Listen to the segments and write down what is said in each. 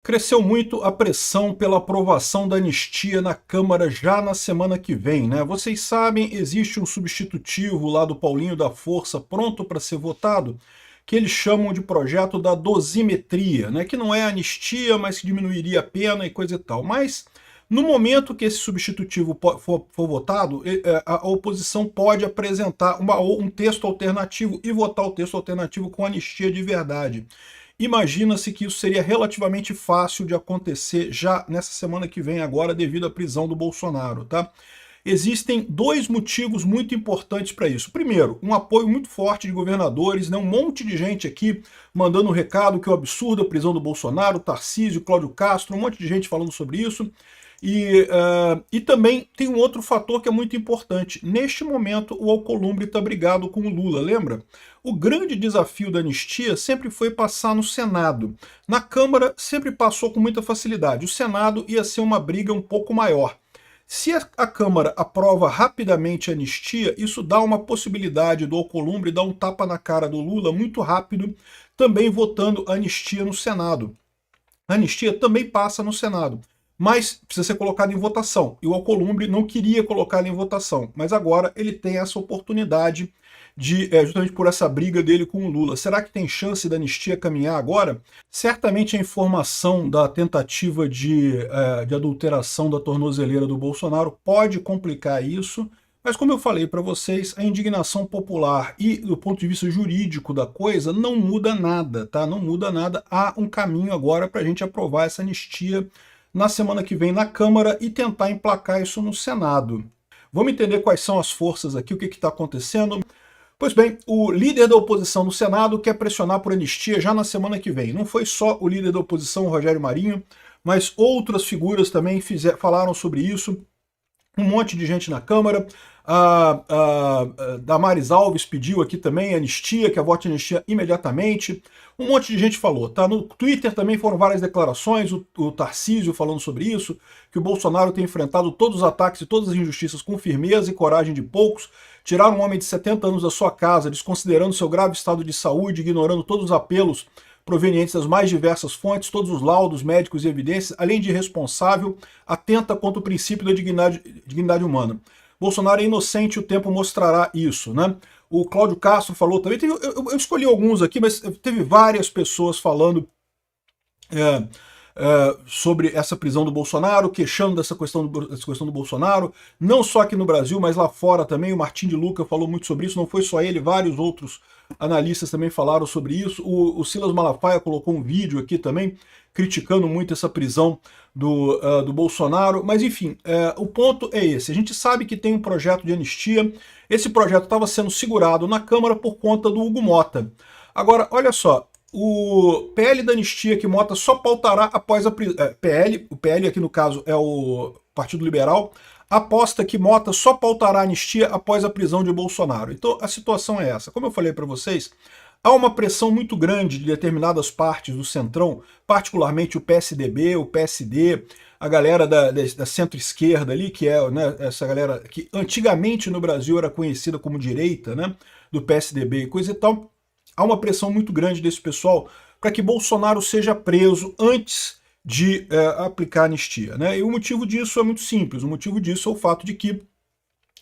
Cresceu muito a pressão pela aprovação da anistia na Câmara já na semana que vem, né? Vocês sabem, existe um substitutivo lá do Paulinho da Força pronto para ser votado, que eles chamam de projeto da dosimetria, né? Que não é anistia, mas que diminuiria a pena e coisa e tal. Mas no momento que esse substitutivo for votado, a oposição pode apresentar um texto alternativo e votar o texto alternativo com anistia de verdade. Imagina-se que isso seria relativamente fácil de acontecer já nessa semana que vem agora, devido à prisão do Bolsonaro, tá? Existem dois motivos muito importantes para isso. Primeiro, um apoio muito forte de governadores, né? Um monte de gente aqui mandando um recado que é o absurdo a prisão do Bolsonaro, Tarcísio, Cláudio Castro, um monte de gente falando sobre isso. E também tem um outro fator que é muito importante. Neste momento, o Alcolumbre está brigado com o Lula, lembra? O grande desafio da anistia sempre foi passar no Senado. Na Câmara, sempre passou com muita facilidade. O Senado ia ser uma briga um pouco maior. Se a Câmara aprova rapidamente a anistia, isso dá uma possibilidade do Alcolumbre dar um tapa na cara do Lula muito rápido, também votando a anistia no Senado. A anistia também passa no Senado, mas precisa ser colocado em votação. E o Alcolumbre não queria colocá-la em votação, mas agora ele tem essa oportunidade de, justamente por essa briga dele com o Lula. Será que tem chance da anistia caminhar agora? Certamente a informação da tentativa de adulteração da tornozeleira do Bolsonaro pode complicar isso, mas como eu falei para vocês, a indignação popular e do ponto de vista jurídico da coisa não muda nada, tá? Não muda nada. Há um caminho agora para a gente aprovar essa anistia na semana que vem na Câmara e tentar emplacar isso no Senado. Vamos entender quais são as forças aqui, o que está acontecendo. Pois bem, o líder da oposição no Senado quer pressionar por anistia já na semana que vem. Não foi só o líder da oposição, o Rogério Marinho, mas outras figuras também falaram sobre isso. Um monte de gente na Câmara. A Damares Alves pediu aqui também anistia, que a vote anistia imediatamente. Um monte de gente falou, tá? No Twitter também foram várias declarações, o Tarcísio falando sobre isso, que o Bolsonaro tem enfrentado todos os ataques e todas as injustiças com firmeza e coragem de poucos, tiraram um homem de 70 anos da sua casa, desconsiderando seu grave estado de saúde, ignorando todos os apelos provenientes das mais diversas fontes, todos os laudos médicos e evidências, além de irresponsável, atenta contra o princípio da dignidade humana. Bolsonaro é inocente, o tempo mostrará isso, né? O Cláudio Castro falou também, eu escolhi alguns aqui, mas teve várias pessoas falando sobre essa prisão do Bolsonaro, queixando dessa questão do Bolsonaro, não só aqui no Brasil, mas lá fora também. O Martim de Luca falou muito sobre isso, não foi só ele, vários outros analistas também falaram sobre isso. O Silas Malafaia colocou um vídeo aqui também, criticando muito essa prisão do Bolsonaro, mas enfim, o ponto é esse. A gente sabe que tem um projeto de anistia, esse projeto estava sendo segurado na Câmara por conta do Hugo Mota. Agora, olha só, o PL da anistia que Mota só pautará após a prisão. O PL aqui no caso é o Partido Liberal, aposta que Mota só pautará a anistia após a prisão de Bolsonaro. Então a situação é essa. Como eu falei para vocês, há uma pressão muito grande de determinadas partes do Centrão, particularmente o PSDB, o PSD, a galera da centro-esquerda ali, que é, né, essa galera que antigamente no Brasil era conhecida como direita, né, do PSDB e coisa e tal. Há uma pressão muito grande desse pessoal para que Bolsonaro seja preso antes de aplicar a anistia, né? E o motivo disso é muito simples. O motivo disso é o fato de que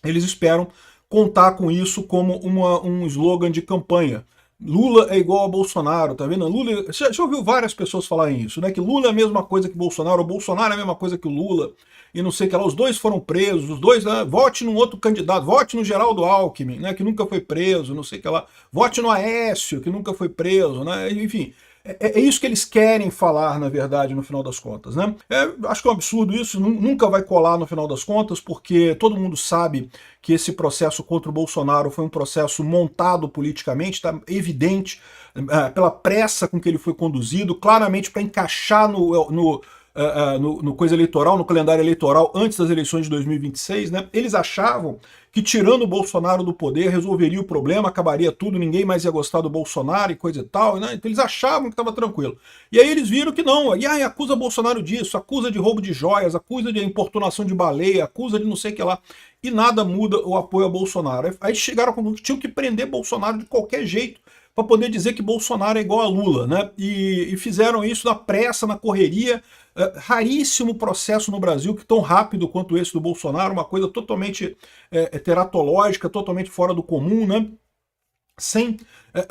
eles esperam contar com isso como um slogan de campanha. Lula é igual a Bolsonaro, tá vendo? Lula, já ouviu várias pessoas falarem isso, né? Que Lula é a mesma coisa que Bolsonaro, ou Bolsonaro é a mesma coisa que o Lula, e não sei o que lá. Os dois foram presos, os dois, né? Vote num outro candidato, vote no Geraldo Alckmin, né? Que nunca foi preso, não sei o que lá. Vote no Aécio, que nunca foi preso, né? Enfim. É isso que eles querem falar, na verdade, no final das contas, né? Acho que é um absurdo isso, nunca vai colar no final das contas, porque todo mundo sabe que esse processo contra o Bolsonaro foi um processo montado politicamente, tá evidente, pela pressa com que ele foi conduzido, claramente para encaixar no coisa eleitoral, no calendário eleitoral antes das eleições de 2026, né? Eles achavam que tirando o Bolsonaro do poder resolveria o problema, acabaria tudo, ninguém mais ia gostar do Bolsonaro e coisa e tal, né? Então eles achavam que estava tranquilo. E aí eles viram que não, e aí acusa Bolsonaro disso, acusa de roubo de joias, acusa de importunação de baleia, acusa de não sei o que lá, e nada muda o apoio a Bolsonaro. Aí chegaram a conclusão que tinham que prender Bolsonaro de qualquer jeito, para poder dizer que Bolsonaro é igual a Lula, né? E fizeram isso na pressa, na correria. Raríssimo processo no Brasil que tão rápido quanto esse do Bolsonaro, uma coisa totalmente teratológica, totalmente fora do comum, né?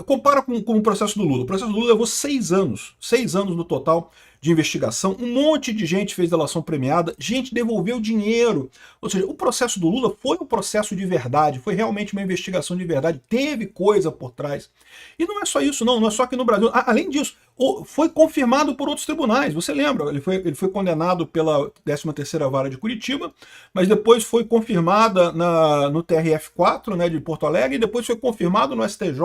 Compara com o processo do Lula. O processo do Lula levou 6 anos no total de investigação, um monte de gente fez delação premiada, gente devolveu dinheiro. Ou seja, o processo do Lula foi um processo de verdade, foi realmente uma investigação de verdade, teve coisa por trás. E não é só isso, não é só aqui no Brasil. Além disso, foi confirmado por outros tribunais. Você lembra, ele foi condenado pela 13ª Vara de Curitiba, mas depois foi confirmada no TRF4, né, de Porto Alegre, e depois foi confirmado no STJ.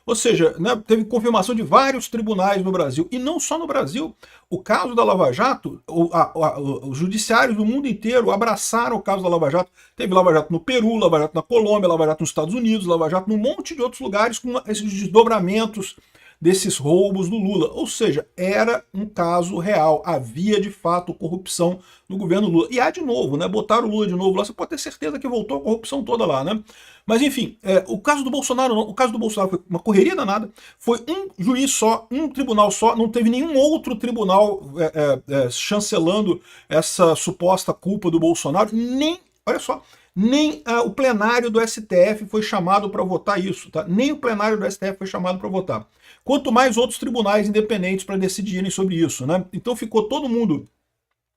Ou seja, né, teve confirmação de vários tribunais no Brasil, e não só no Brasil. O caso da Lava Jato, os judiciários do mundo inteiro abraçaram o caso da Lava Jato. Teve Lava Jato no Peru, Lava Jato na Colômbia, Lava Jato nos Estados Unidos, Lava Jato num monte de outros lugares com esses desdobramentos desses roubos do Lula. Ou seja, era um caso real, havia de fato corrupção no governo Lula. E há de novo, né? Botaram o Lula de novo lá, você pode ter certeza que voltou a corrupção toda lá, né? Mas enfim, o caso do Bolsonaro não. O caso do Bolsonaro foi uma correria danada, foi um juiz só, um tribunal só, não teve nenhum outro tribunal chancelando essa suposta culpa do Bolsonaro, nem, olha só, nem o plenário do STF foi chamado para votar isso, tá? Nem o plenário do STF foi chamado para votar. Quanto mais outros tribunais independentes para decidirem sobre isso, né? Então ficou todo mundo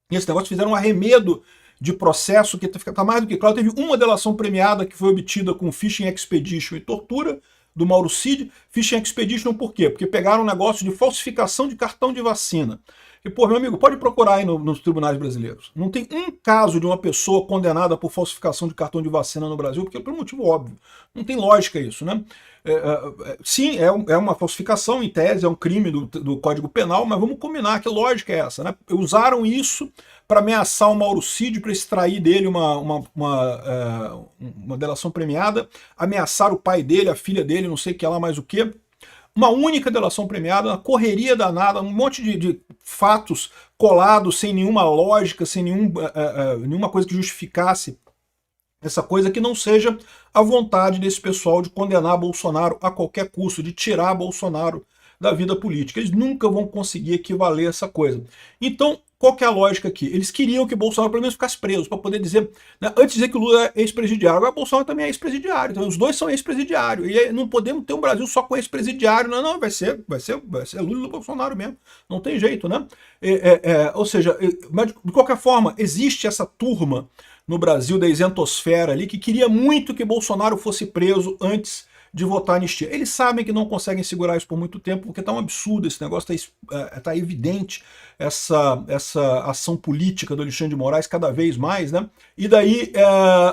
nesse negócio, fizeram um arremedo de processo que está mais do que claro. Teve uma delação premiada que foi obtida com Fishing Expedition e tortura do Mauro Cid. Fishing Expedition por quê? Porque pegaram um negócio de falsificação de cartão de vacina. E, pô, meu amigo, pode procurar aí nos tribunais brasileiros. Não tem um caso de uma pessoa condenada por falsificação de cartão de vacina no Brasil, porque por um motivo óbvio. Não tem lógica isso, né? Sim, é uma falsificação, em tese, é um crime do Código Penal, mas vamos combinar que lógica é essa, né? Usaram isso para ameaçar o Mauro Cid, para extrair dele uma delação premiada, ameaçar o pai dele, a filha dele, não sei o que lá mais o que. Uma única delação premiada, uma correria danada, um monte de fatos colados, sem nenhuma lógica, sem nenhuma coisa que justificasse essa coisa, que não seja a vontade desse pessoal de condenar Bolsonaro a qualquer custo, de tirar Bolsonaro da vida política. Eles nunca vão conseguir equivaler essa coisa. Então, qual que é a lógica aqui? Eles queriam que Bolsonaro pelo menos ficasse preso, para poder dizer, né, antes de dizer que o Lula é ex-presidiário, agora Bolsonaro também é ex-presidiário, então os dois são ex-presidiários, e não podemos ter um Brasil só com ex-presidiário, não, vai ser Lula e Bolsonaro mesmo, não tem jeito, né? Ou seja, mas de qualquer forma, existe essa turma no Brasil da isentosfera ali que queria muito que Bolsonaro fosse preso antes de votar anistia. Eles sabem que não conseguem segurar isso por muito tempo, porque está um absurdo esse negócio, está evidente essa ação política do Alexandre de Moraes cada vez mais, né? E daí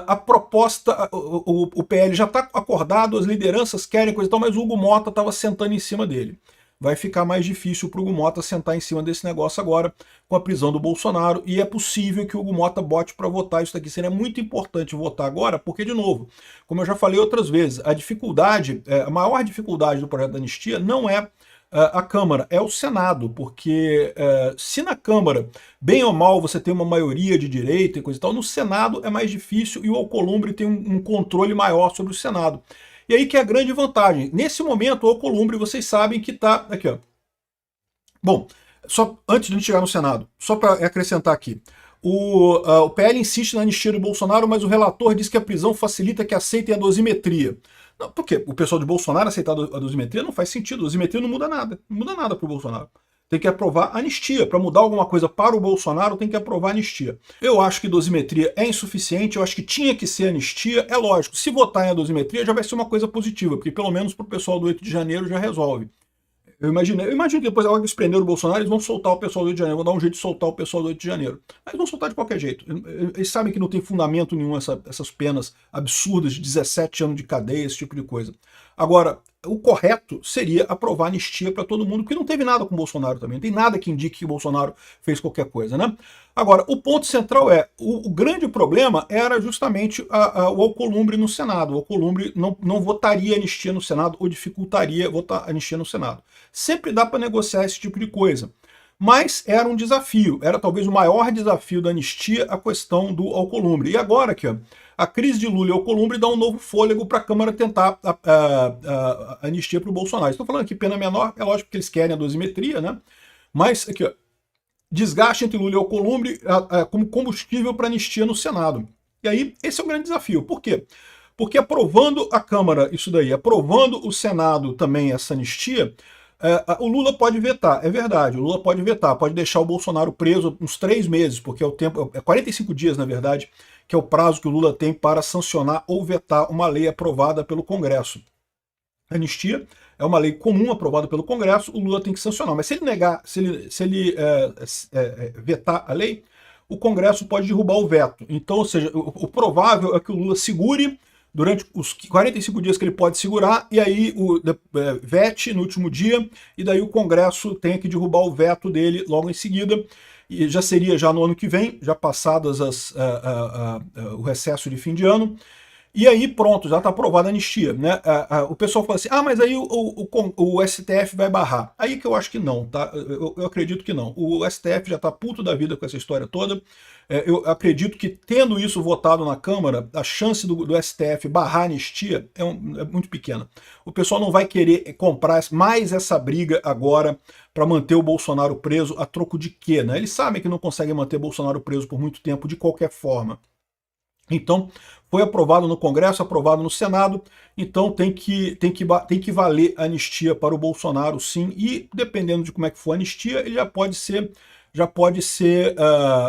a proposta, o PL já está acordado, as lideranças querem coisa e tal, mas o Hugo Mota estava sentando em cima dele. Vai ficar mais difícil para o Hugo Mota sentar em cima desse negócio agora, com a prisão do Bolsonaro, e é possível que o Hugo Mota bote para votar isso daqui. Seria muito importante votar agora, porque, de novo, como eu já falei outras vezes, a maior dificuldade do projeto da anistia não é a Câmara, é o Senado, porque se na Câmara, bem ou mal, você tem uma maioria de direita e coisa e tal, no Senado é mais difícil e o Alcolumbre tem um controle maior sobre o Senado. E aí que é a grande vantagem. Nesse momento, o Alcolumbre, vocês sabem que está aqui, ó. Bom, só antes de a gente chegar no Senado, só para acrescentar aqui. O PL insiste na anistia do Bolsonaro, mas o relator diz que a prisão facilita que aceitem a dosimetria. Não, porque o pessoal de Bolsonaro aceitar a dosimetria não faz sentido. A dosimetria não muda nada para o Bolsonaro. Tem que aprovar anistia. Para mudar alguma coisa para o Bolsonaro, tem que aprovar anistia. Eu acho que dosimetria é insuficiente, eu acho que tinha que ser anistia. É lógico, se votar em dosimetria já vai ser uma coisa positiva, porque pelo menos para o pessoal do 8 de janeiro já resolve. Eu imagino que depois, agora que eles prenderam o Bolsonaro, eles vão soltar o pessoal do 8 de janeiro, vão dar um jeito de soltar o pessoal do 8 de janeiro. Mas vão soltar de qualquer jeito. Eles sabem que não tem fundamento nenhum essas penas absurdas de 17 anos de cadeia, esse tipo de coisa. Agora, o correto seria aprovar anistia para todo mundo, porque não teve nada com o Bolsonaro também, não tem nada que indique que o Bolsonaro fez qualquer coisa, né? Agora, o ponto central o grande problema era justamente o Alcolumbre no Senado. O Alcolumbre não votaria anistia no Senado ou dificultaria votar anistia no Senado. Sempre dá para negociar esse tipo de coisa. Mas era um desafio, era talvez o maior desafio da anistia a questão do Alcolumbre. E agora aqui, ó, a crise de Lula e Alcolumbre dá um novo fôlego para a Câmara tentar a anistia para o Bolsonaro. Estou falando aqui pena menor, é lógico que eles querem a dosimetria, né? Mas aqui, ó, desgaste entre Lula e Alcolumbre como combustível para anistia no Senado. E aí, esse é o grande desafio. Por quê? Porque aprovando a Câmara isso daí, aprovando o Senado também essa anistia, o Lula pode vetar, é verdade, o Lula pode vetar, pode deixar o Bolsonaro preso uns 3 meses, porque é o tempo, é 45 dias, na verdade, que é o prazo que o Lula tem para sancionar ou vetar uma lei aprovada pelo Congresso. A anistia é uma lei comum aprovada pelo Congresso, o Lula tem que sancionar, mas se ele negar, se ele vetar a lei, o Congresso pode derrubar o veto. Então, ou seja, o provável é que o Lula segure durante os 45 dias que ele pode segurar, e aí vete no último dia, e daí o Congresso tenha que derrubar o veto dele logo em seguida, e já seria já no ano que vem, já passadas o recesso de fim de ano, e aí pronto, já está aprovada a anistia, né? O pessoal fala assim, mas aí o STF vai barrar. Aí que eu acho que não, tá? Eu acredito que não. O STF já está puto da vida com essa história toda. Eu acredito que tendo isso votado na Câmara, a chance do STF barrar a anistia é muito pequena. O pessoal não vai querer comprar mais essa briga agora para manter o Bolsonaro preso a troco de quê, né? Eles sabem que não conseguem manter Bolsonaro preso por muito tempo de qualquer forma. Então, foi aprovado no Congresso, aprovado no Senado, então tem que valer a anistia para o Bolsonaro, sim, e dependendo de como é que for a anistia, ele já pode ser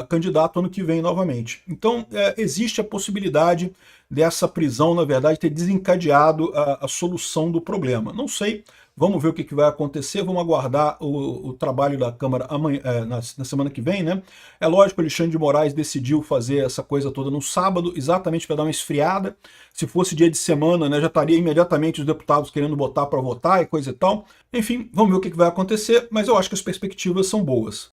candidato ano que vem novamente. Então, existe a possibilidade dessa prisão, na verdade, ter desencadeado a solução do problema. Não sei, vamos ver o que vai acontecer, vamos aguardar o trabalho da Câmara amanhã, na semana que vem, né? É lógico que o Alexandre de Moraes decidiu fazer essa coisa toda no sábado, exatamente para dar uma esfriada. Se fosse dia de semana, né, já estaria imediatamente os deputados querendo botar para votar e coisa e tal. Enfim, vamos ver o que vai acontecer, mas eu acho que as perspectivas são boas.